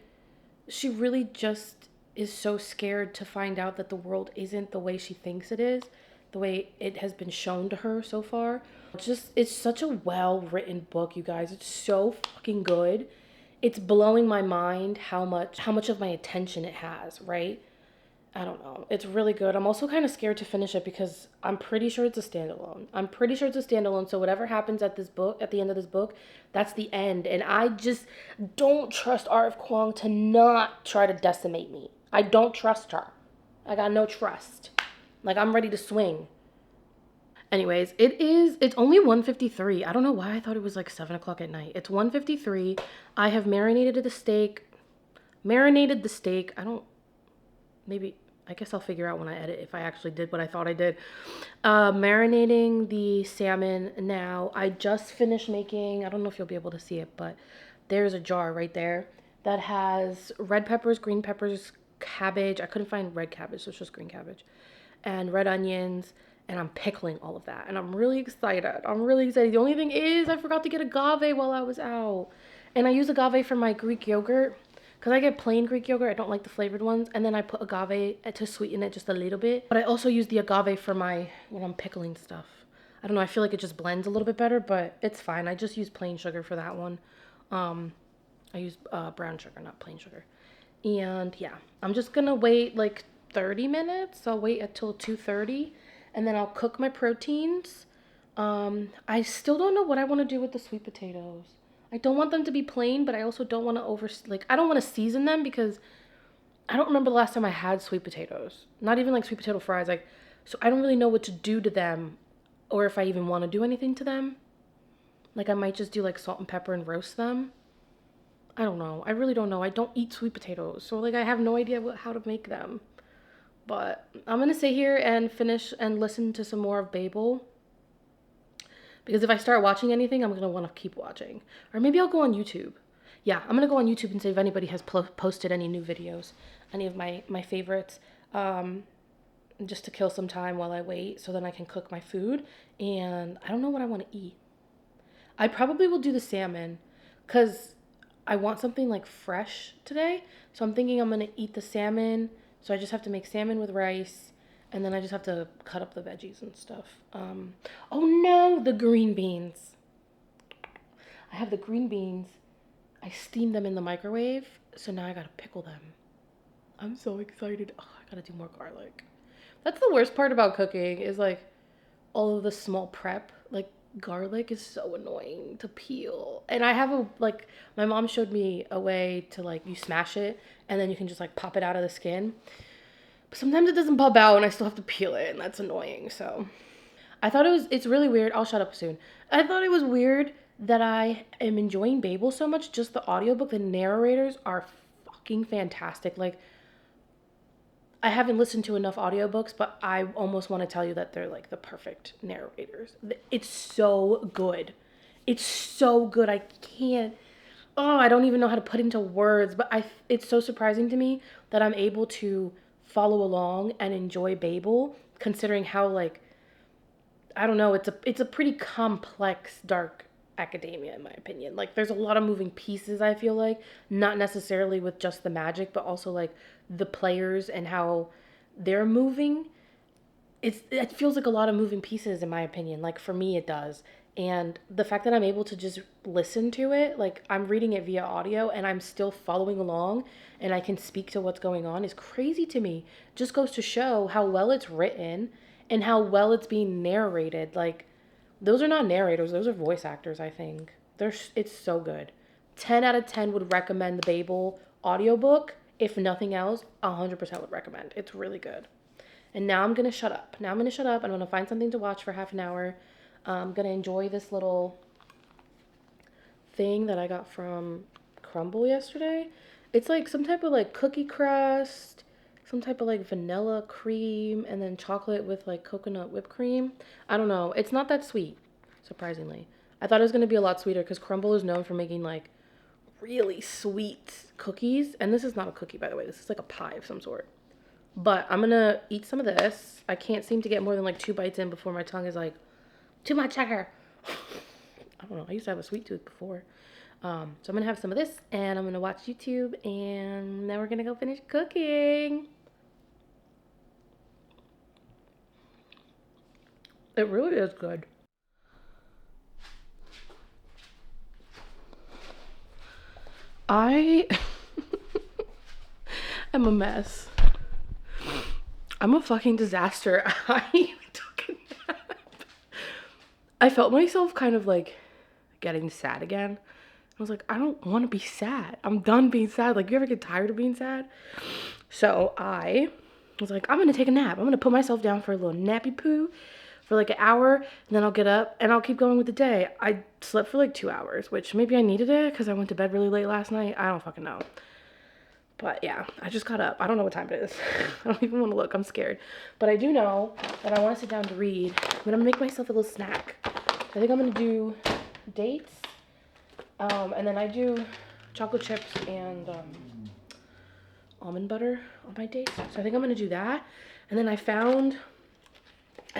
just is so scared to find out that the world isn't the way she thinks it is, the way it has been shown to her so far. It's such a well written book, you guys. It's so fucking good. It's blowing my mind how much of my attention it has, right? I don't know. It's really good. I'm also kind of scared to finish it because I'm pretty sure it's a standalone. I'm pretty sure it's a standalone. So whatever happens at the end of this book, that's the end. And I just don't trust R.F. Kuang to not try to decimate me. I don't trust her. I got no trust. Like, I'm ready to swing. Anyways, it's only 1:53. I don't know why I thought it was like 7 o'clock at night. It's 1:53. I have marinated the steak. I don't, maybe, I guess I'll figure out when I edit if I actually did what I thought I did. Marinating the salmon now. I just finished making, I don't know if you'll be able to see it, but there's a jar right there that has red peppers, green peppers, cabbage. I couldn't find red cabbage, so it's just green cabbage, and red onions. And I'm pickling all of that. And I'm really excited. I'm really excited. The only thing is, I forgot to get agave while I was out. And I use agave for my Greek yogurt, because I get plain Greek yogurt. I don't like the flavored ones. And then I put agave to sweeten it just a little bit. But I also use the agave for my, when I'm pickling stuff. I don't know. I feel like it just blends a little bit better, but it's fine. I just use plain sugar for that one. Um, I use brown sugar, not plain sugar. And yeah, I'm just going to wait like 30 minutes. I'll wait until 2:30, and then I'll cook my proteins. I still don't know what I want to do with the sweet potatoes. I don't want them to be plain, but I also don't want to I don't want to season them because I don't remember the last time I had sweet potatoes. Not even like sweet potato fries. Like, so I don't really know what to do to them, or if I even want to do anything to them. Like, I might just do like salt and pepper and roast them. I don't know. I really don't know. I don't eat sweet potatoes, so like I have no idea how to make them. But I'm gonna sit here and finish and listen to some more of Babel, because if I start watching anything, I'm gonna want to keep watching. Or maybe I'll go on YouTube. Yeah, I'm gonna go on YouTube and see if anybody has posted any new videos, any of my favorites, um, just to kill some time while I wait, so then I can cook my food. And I don't know what I want to eat. I probably will do the salmon, cause I want something like fresh today. So I'm thinking I'm gonna eat the salmon. So I just have to make salmon with rice, and then I just have to cut up the veggies and stuff. Oh no, the green beans. I have the green beans. I steamed them in the microwave, so now I gotta pickle them. I'm so excited. Oh, I gotta do more garlic. That's the worst part about cooking is like all of the small prep. Like, garlic is so annoying to peel. And I have a, like, my mom showed me a way to, like, you smash it and then you can just like pop it out of the skin. But sometimes it doesn't pop out and I still have to peel it, and that's annoying. So it's really weird. I'll shut up soon. I thought it was weird that I am enjoying Babel so much. Just the audiobook, the narrators are fucking fantastic. Like, I haven't listened to enough audiobooks, but I almost want to tell you that they're like the perfect narrators. It's so good. It's so good. I can't, oh, I don't even know how to put into words, but it's so surprising to me that I'm able to follow along and enjoy Babel, considering how, like, I don't know, it's a pretty complex dark academia, in my opinion. Like, there's a lot of moving pieces, I feel like, not necessarily with just the magic, but also like the players and how they're moving. It feels like a lot of moving pieces, in my opinion. Like, for me it does. And the fact that I'm able to just listen to it, like I'm reading it via audio and I'm still following along and I can speak to what's going on, is crazy to me. Just goes to show how well it's written and how well it's being narrated. Like, those are not narrators, those are voice actors, I think. It's so good. 10 out of 10 would recommend the Babel audiobook. If nothing else, 100% would recommend. It's really good. And now I'm going to shut up. Now I'm going to shut up. I'm going to find something to watch for half an hour. I'm going to enjoy this little thing that I got from Crumble yesterday. It's like some type of like cookie crust, some type of like vanilla cream, and then chocolate with like coconut whipped cream. I don't know. It's not that sweet, surprisingly. I thought it was going to be a lot sweeter because Crumble is known for making like really sweet cookies. And this is not a cookie, by the way. This is like a pie of some sort. But I'm going to eat some of this. I can't seem to get more than like 2 bites in before my tongue is like, too much sugar. I don't know. I used to have a sweet tooth before. So I'm going to have some of this and I'm going to watch YouTube and then we're going to go finish cooking. It really is good. I am a mess. I'm a fucking disaster. I took a nap. I felt myself kind of like getting sad again. I was like, I don't want to be sad. I'm done being sad. Like, you ever get tired of being sad? So I was like, I'm going to take a nap. I'm going to put myself down for a little nappy poo for like an hour. And then I'll get up and I'll keep going with the day. I slept for like 2 hours, which maybe I needed it because I went to bed really late last night. I don't fucking know. But yeah, I just got up. I don't know what time it is. I don't even want to look. I'm scared. But I do know that I want to sit down to read. But I'm going to make myself a little snack. I think I'm going to do dates. And then I do chocolate chips and almond butter on my dates. So I think I'm going to do that. And then I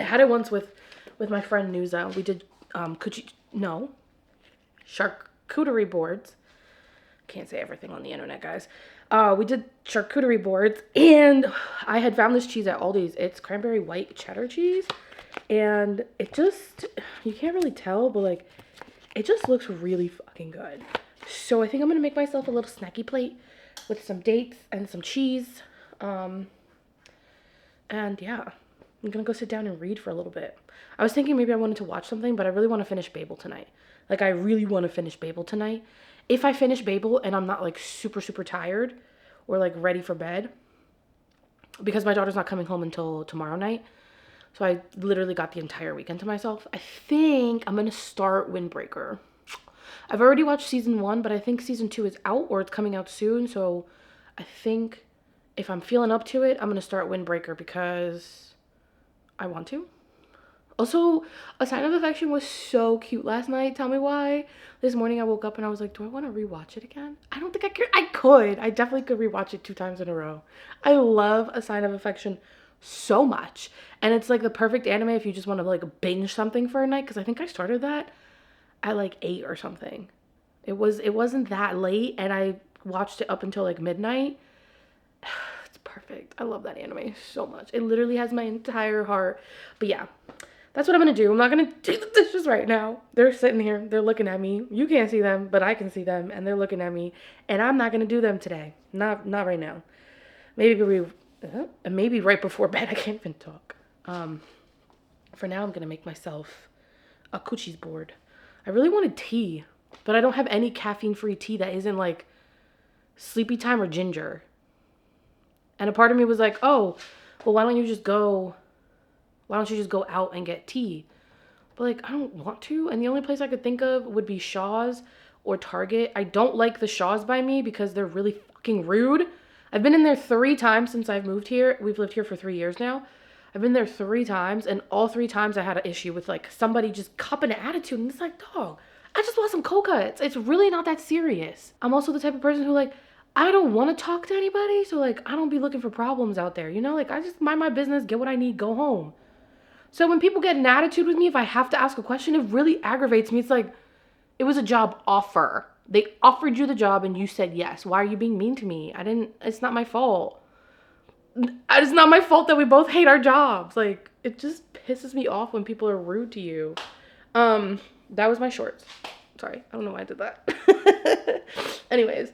had it once with my friend Nuza. We did charcuterie boards. Can't say everything on the internet, guys. We did charcuterie boards, and I had found this cheese at Aldi's. It's cranberry white cheddar cheese, and it just, you can't really tell, but like, it just looks really fucking good. So I think I'm gonna make myself a little snacky plate with some dates and some cheese. And yeah, I'm gonna go sit down and read for a little bit. I was thinking maybe I wanted to watch something, but I really want to finish Fable tonight. Like, I really want to finish Fable tonight. If I finish Fable and I'm not like super, super tired or like ready for bed, because my daughter's not coming home until tomorrow night. So I literally got the entire weekend to myself. I think I'm going to start Windbreaker. I've already watched season 1, but I think season 2 is out or it's coming out soon. So I think if I'm feeling up to it, I'm going to start Windbreaker because I want to. Also, A Sign of Affection was so cute last night. Tell me why. This morning I woke up and I was like, do I want to rewatch it again? I don't think I could. I could. I definitely could rewatch it 2 times in a row. I love A Sign of Affection so much. And it's like the perfect anime if you just want to like binge something for a night. Because I think I started that at like 8 or something. It wasn't that late and I watched it up until like midnight. It's perfect. I love that anime so much. It literally has my entire heart. But yeah. That's what I'm going to do. I'm not going to do the dishes right now. They're sitting here. They're looking at me. You can't see them, but I can see them. And they're looking at me. And I'm not going to do them today. Not right now. Maybe right before bed. I can't even talk. For now, I'm going to make myself a cookies board. I really wanted tea. But I don't have any caffeine-free tea that isn't like sleepy time or ginger. And a part of me was like, oh, well, why don't you just go out and get tea? But like, I don't want to. And the only place I could think of would be Shaw's or Target. I don't like the Shaw's by me because they're really fucking rude. I've been in there 3 times since I've moved here. We've lived here for 3 years now. I've been there 3 times, and all 3 times I had an issue with like somebody just cupping an attitude. And it's like, dog, I just want some coca. It's really not that serious. I'm also the type of person who like, I don't want to talk to anybody. So like, I don't be looking for problems out there. You know, like I just mind my business, get what I need, go home. So when people get an attitude with me, if I have to ask a question, it really aggravates me. It's like, it was a job offer. They offered you the job and you said yes. Why are you being mean to me? It's not my fault. It's not my fault that we both hate our jobs. Like, it just pisses me off when people are rude to you. That was my shorts. Sorry, I don't know why I did that. Anyways,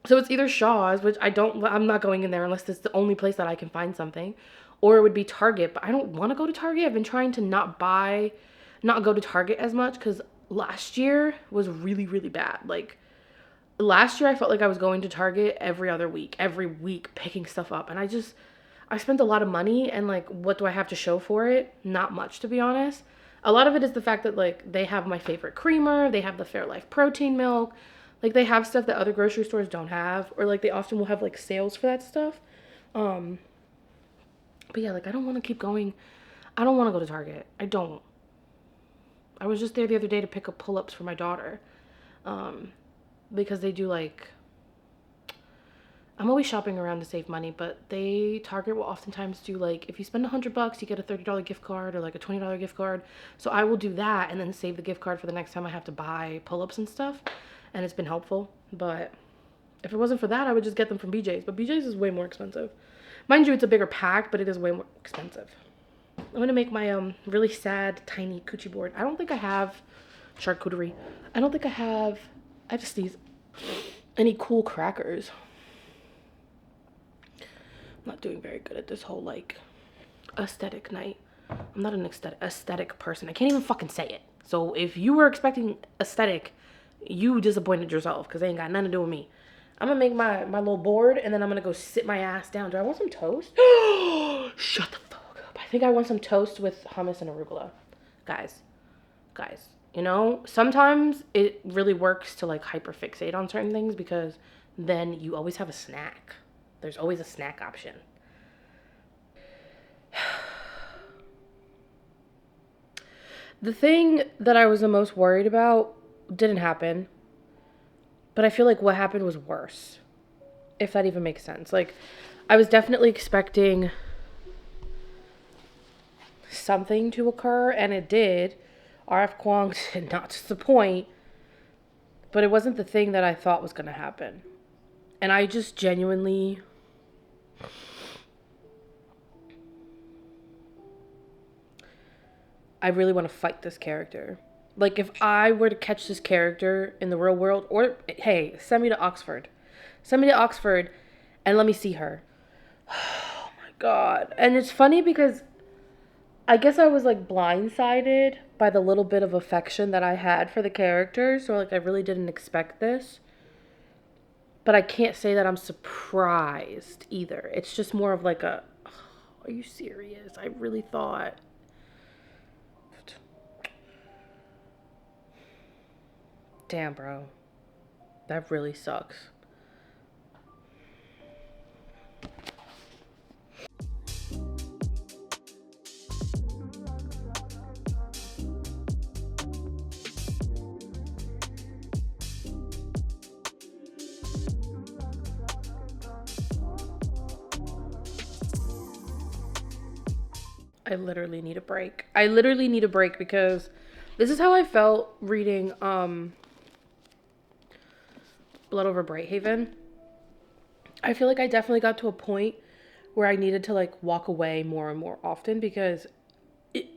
so it's either Shaw's, which I'm not going in there unless it's the only place that I can find something, or it would be Target, but I don't want to go to Target. I've been trying to not go to Target as much because last year was really, really bad. Like, last year I felt like I was going to Target every week picking stuff up, and I spent a lot of money, and like, what do I have to show for it? Not much, to be honest. A lot of it is the fact that like, they have my favorite creamer, they have the Fairlife protein milk, like they have stuff that other grocery stores don't have, or like they often will have like sales for that stuff. But yeah, like I don't want to keep going. I don't want to go to Target. I don't. I was just there the other day to pick up pull-ups for my daughter. Because they do like, I'm always shopping around to save money, but Target will oftentimes do like, if you spend $100, you get a $30 gift card or like a $20 gift card. So I will do that and then save the gift card for the next time I have to buy pull-ups and stuff. And it's been helpful. But if it wasn't for that, I would just get them from BJ's. But BJ's is way more expensive. Mind you, it's a bigger pack, but it is way more expensive. I'm going to make my really sad, tiny coochie board. I don't think I have charcuterie. I have to sneeze. Any cool crackers. I'm not doing very good at this whole, like, aesthetic night. I'm not an aesthetic person. I can't even fucking say it. So if you were expecting aesthetic, you disappointed yourself, because they ain't got nothing to do with me. I'm going to make my little board, and then I'm going to go sit my ass down. Do I want some toast? Shut the fuck up. I think I want some toast with hummus and arugula. Guys, you know, sometimes it really works to, like, hyperfixate on certain things, because then you always have a snack. There's always a snack option. The thing that I was the most worried about didn't happen. But I feel like what happened was worse. If that even makes sense. Like, I was definitely expecting something to occur, and it did. RF Kwong did not disappoint. But it wasn't the thing that I thought was going to happen. And I just genuinely... I really want to fight this character. Like, if I were to catch this character in the real world, or, hey, send me to Oxford. Send me to Oxford and let me see her. Oh my God. And it's funny because I guess I was, like, blindsided by the little bit of affection that I had for the character. So, like, I really didn't expect this. But I can't say that I'm surprised either. It's just more of like a, oh, are you serious? I really thought... Damn, bro. That really sucks. I literally need a break. I literally need a break because this is how I felt reading Blood Over Brighthaven. I feel like I definitely got to a point where I needed to, like, walk away more and more often because it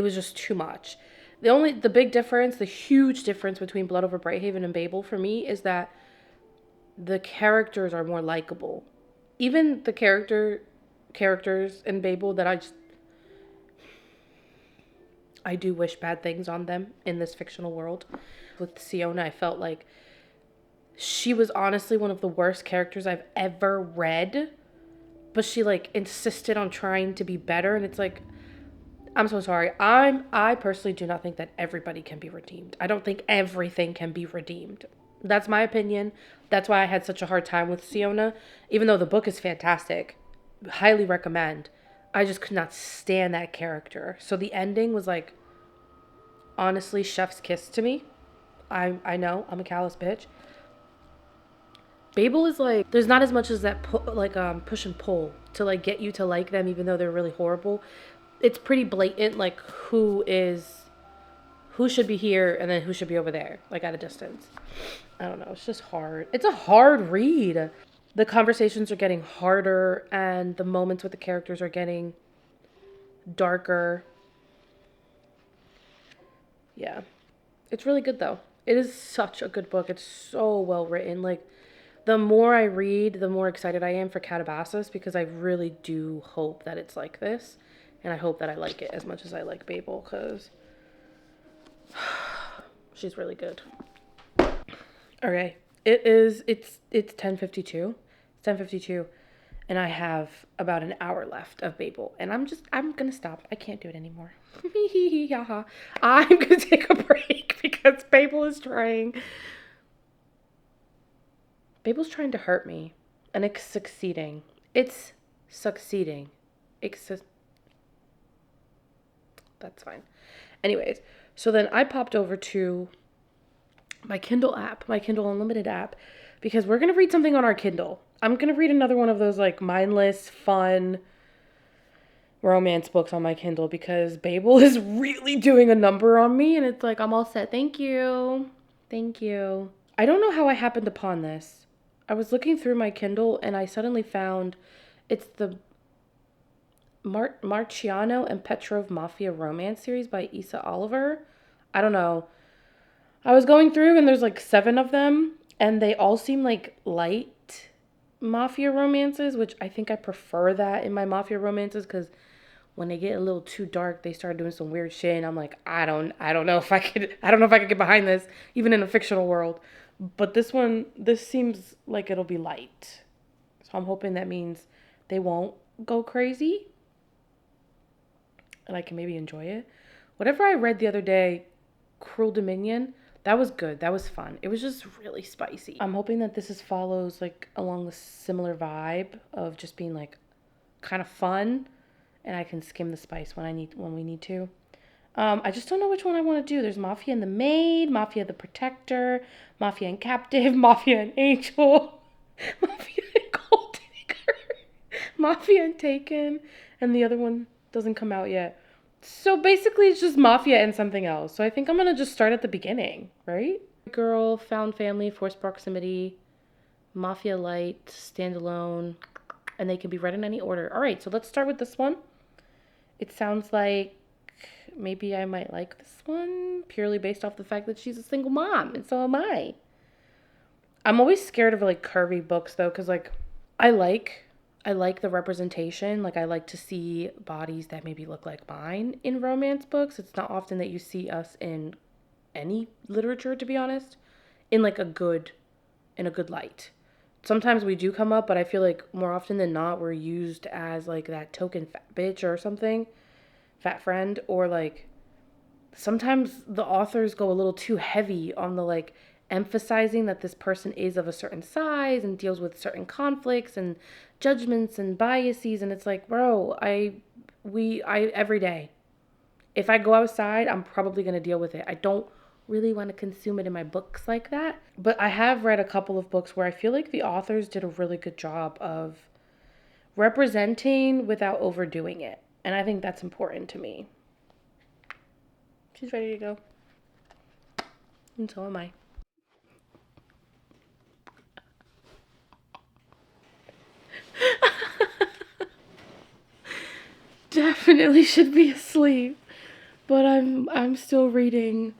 was just too much. The big difference, the huge difference between Blood Over Brighthaven and Fable for me is that the characters are more likable. Even the characters in Fable that I do wish bad things on them in this fictional world. With Siona, I felt like she was honestly one of the worst characters I've ever read. But she, like, insisted on trying to be better. And it's like, I'm so sorry. I personally do not think that everybody can be redeemed. I don't think everything can be redeemed. That's my opinion. That's why I had such a hard time with Siona. Even though the book is fantastic. Highly recommend. I just could not stand that character. So the ending was, like, honestly, chef's kiss to me. I know, I'm a callous bitch. Fable is like, there's not as much as that push and pull to, like, get you to like them even though they're really horrible. It's pretty blatant, like, who should be here and then who should be over there, like, at a distance. I don't know, it's just hard. It's a hard read. The conversations are getting harder and the moments with the characters are getting darker. Yeah. It's really good, though. It is such a good book. It's so well written. Like, the more I read, the more excited I am for Catabasis because I really do hope that it's like this. And I hope that I like it as much as I like Fable because she's really good. Okay. It's 10:52. It's 10:52. And I have about an hour left of Fable. And I'm going to stop. I can't do it anymore. I'm going to take a break because Fable's trying to hurt me. And it's succeeding. It's succeeding. That's fine. Anyways, So then I popped over to my Kindle app, my Kindle Unlimited app, because we're going to read something on our Kindle. I'm going to read another one of those like mindless, fun romance books on my Kindle because Fable is really doing a number on me and it's like I'm all set. Thank you. Thank you. I don't know how I happened upon this. I was looking through my Kindle and I suddenly found it's the Marciano and Petrov Mafia romance series by Issa Oliver. I don't know. I was going through and there's like 7 of them and they all seem like light mafia romances, which I think I prefer that in my mafia romances because when they get a little too dark, they start doing some weird shit and I'm like, I don't know if I could get behind this even in a fictional world. But this seems like it'll be light. So I'm hoping that means they won't go crazy and I can maybe enjoy it. Whatever I read the other day, Cruel Dominion, that was good. That was fun. It was just really spicy. I'm hoping that this follows like along the similar vibe of just being like kind of fun and I can skim the spice when we need to. I just don't know which one I want to do. There's Mafia and the Maid, Mafia the Protector, Mafia and Captive, Mafia and Angel, Mafia and Gold Digger, Mafia and Taken, and the other one doesn't come out yet. So basically it's just Mafia and something else. So I think I'm going to just start at the beginning, right? Girl, Found Family, Forced Proximity, Mafia Light, Standalone, and they can be read in any order. All right, so let's start with this one. It sounds like maybe I might like this one purely based off the fact that she's a single mom, and so am I. I'm always scared of like curvy books though, because like I like the representation. Like I like to see bodies that maybe look like mine in romance books. It's not often that you see us in any literature, to be honest, in like a good light. Sometimes we do come up, but I feel like more often than not, we're used as like that token fat bitch or something, fat friend, or like sometimes the authors go a little too heavy on the like emphasizing that this person is of a certain size and deals with certain conflicts and judgments and biases. And it's like, bro, I every day, if I go outside, I'm probably going to deal with it. I don't really want to consume it in my books like that. But I have read a couple of books where I feel like the authors did a really good job of representing without overdoing it. And I think that's important to me. She's ready to go. And so am I. Definitely should be asleep. But I'm still reading.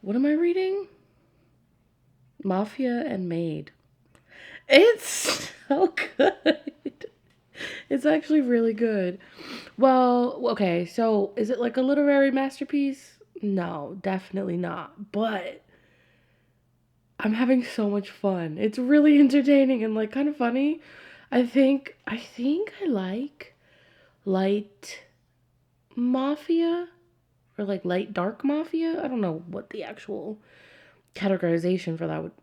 What am I reading? Mafia and Maid. It's so good. It's actually really good. Well, okay, so is it like a literary masterpiece? No, definitely not. But I'm having so much fun. It's really entertaining and like kind of funny. I think I like light mafia or like light dark mafia. I don't know what the actual categorization for that would.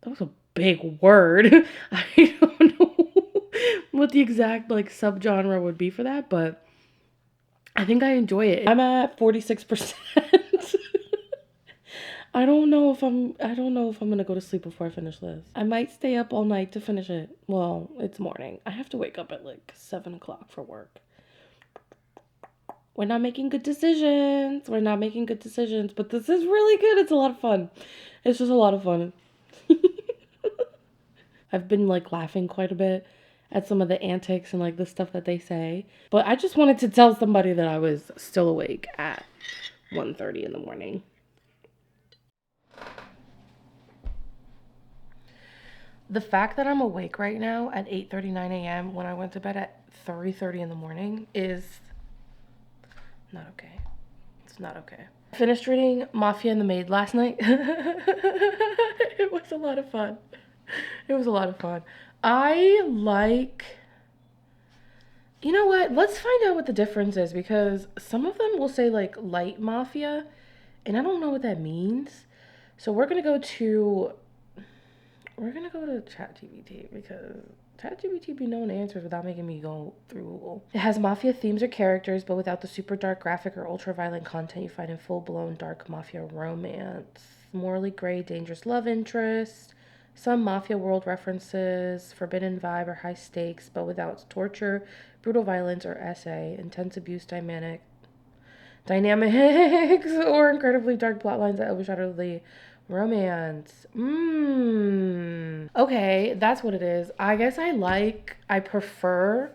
That was a big word. I don't know what the exact like subgenre would be for that, but I think I enjoy it. I'm at 46%. I don't know if I'm gonna go to sleep before I finish this. I might stay up all night to finish it. Well, it's morning. I have to wake up at like 7 o'clock for work. We're not making good decisions. But this is really good. It's a lot of fun. It's just a lot of fun. I've been like laughing quite a bit at some of the antics and like the stuff that they say. But I just wanted to tell somebody that I was still awake at 1:30 in the morning. The fact that I'm awake right now at 8:39 a.m. when I went to bed at 3:30 in the morning is not okay. It's not okay. I finished reading Mafia and the Maid last night. It was a lot of fun. I like, you know what? Let's find out what the difference is because some of them will say like light mafia and I don't know what that means. So we're going to go to ChatGPT because ChatGPT be knowing answers without making me go through Google. It has mafia themes or characters, but without the super dark graphic or ultra violent content you find in full blown dark mafia romance. Morally gray, dangerous love interest. Some mafia world references, forbidden vibe or high stakes, but without torture, brutal violence, or essay, intense abuse dynamics, or incredibly dark plotlines that overshadow the romance. Okay, that's what it is. I guess I prefer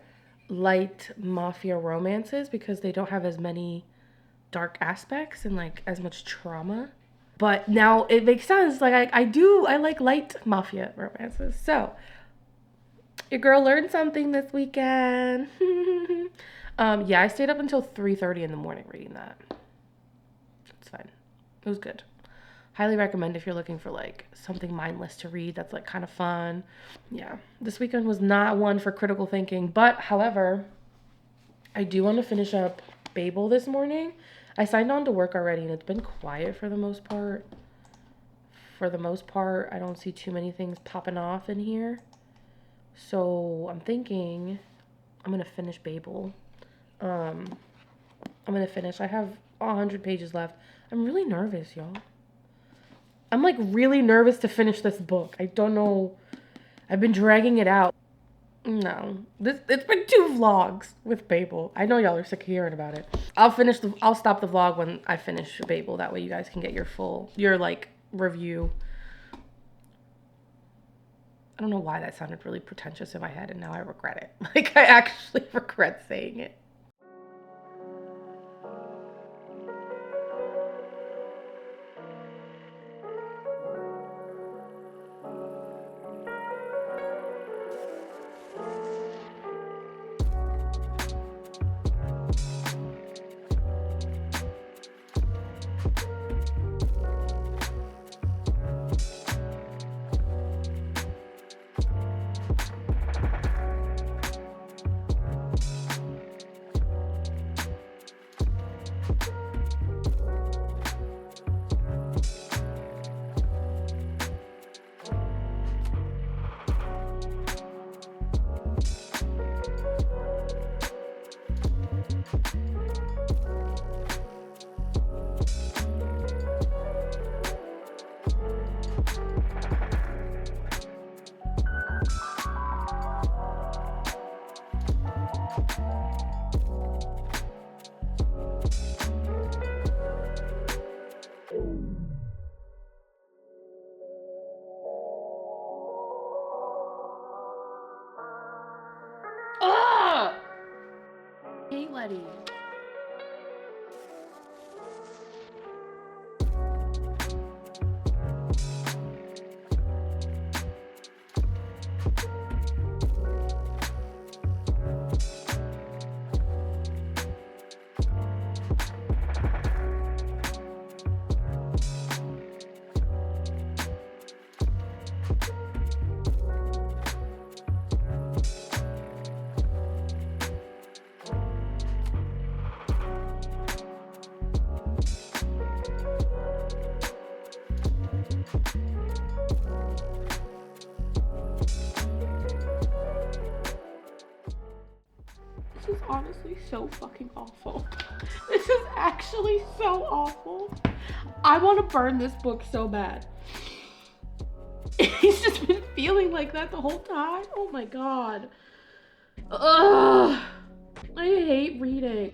light mafia romances because they don't have as many dark aspects and like as much trauma. But now it makes sense. Like I like light mafia romances. So your girl learned something this weekend. Yeah, I stayed up until 3:30 in the morning reading that. It's fine. It was good. Highly recommend if you're looking for like something mindless to read that's like kind of fun. Yeah, this weekend was not one for critical thinking, but however, I do want to finish up Fable this morning. I signed on to work already and it's been quiet for the most part. For the most part, I don't see too many things popping off in here. So I'm thinking I'm going to finish Fable. I'm going to finish. I have 100 pages left. I'm really nervous, y'all. I'm like really nervous to finish this book. I don't know. I've been dragging it out. No, it's been 2 vlogs with Fable. I know y'all are sick of hearing about it. I'll stop the vlog when I finish Fable. That way you guys can get your like review. I don't know why that sounded really pretentious in my head and now I regret it. Like I actually regret saying it. Ugh! Hey, Letty. This is honestly so fucking awful. This is actually so awful. I want to burn this book so bad. He's just been feeling like that the whole time. Oh my god. Ugh. I hate reading.